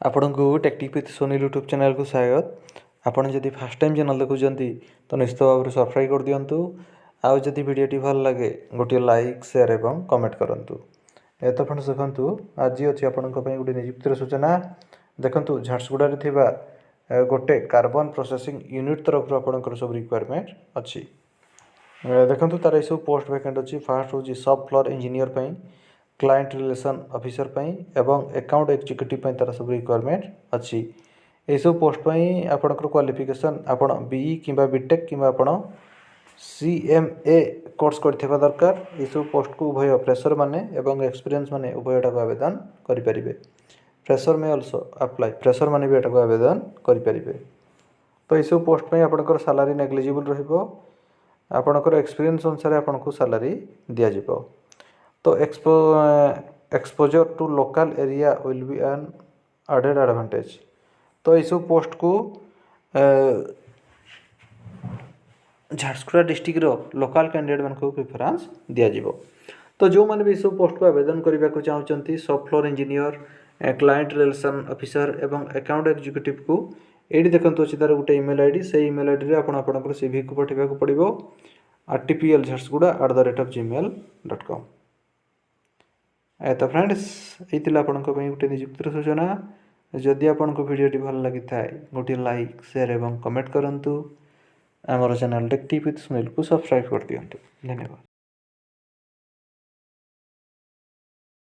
आपण को टेक्टिक विथ सोनी यूट्यूब चैनल को स्वागत। आपण जदि फर्स्ट टाइम चैनल देखुंती तो निश्चित भाव में सब्सक्राइब कर दिंतु। आउ जदि वीडियोटी भल लगे गोटे लाइक शेयर एवं कमेंट करूँ। तो फ्रेंड्स देखु आज अच्छी आपण गोटे नियुक्तिर सूचना देखु झारसुगुड़ा गोटे कार्बन प्रोसेसिंग यूनिट तरफ आपंकर सब रिक्वायरमेंट अच्छी। देखो तार सब पोस्ट वैकेंट अच्छी। फास्ट हूँ सब floor engineer client relation officer एवं अकाउंट एग्जीक्यूटिव तार सब रिक्वायरमेंट अच्छी। ये सब पोस्ट आपंकर क्वालिफिकेशन आपण बीई कि बीटेक कि CMA कोर्स करथिबा दरकार। ये सब पोस्ट को उभय फ्रेशर माने एवं एक्सपीरियंस माने उभयटा को आवेदन करें। फ्रेशर में अल्सो अप्लाई फ्रेशर माने भी एटा को आवेदन करें। तो ये सब पोस्ट आपंकर सैलरी नेग्लिजिबल रहिबो। आपंकर एक्सपीरियंस अनुसार आपको सैलरी दिया जिवो। तो exposure to local area will be an added advantage. तो ये सब पोस्ट को झारसुगुड़ा डिस्ट्रिक्ट लोकल कैंडिडेट मान को प्रिफरेंस दिया जिवो। तो जो मैंने भी सब पोस्ट को आवेदन करने को चाहते सब floor engineer client relation officer एवं अकाउंट एग्जीक्यूटिव को ये देखते अच्छे तार गोटे ईमेल आईडी से ईमेल आईडी आपंकर CV को पठेबा पड़ो rtplझारसुगुड़ा@gmail.com। तो फ्रेंड्स ये आपण गोटे नियुक्तिर सूचना। जदि आपन को वीडियोटी भल लगी थाए गोटे लाइक शेयर एवं कमेंट करंतु। आमर चैनल टेक्टिक विथ सुनील को सब्सक्राइब कर दियंतु। धन्यवाद।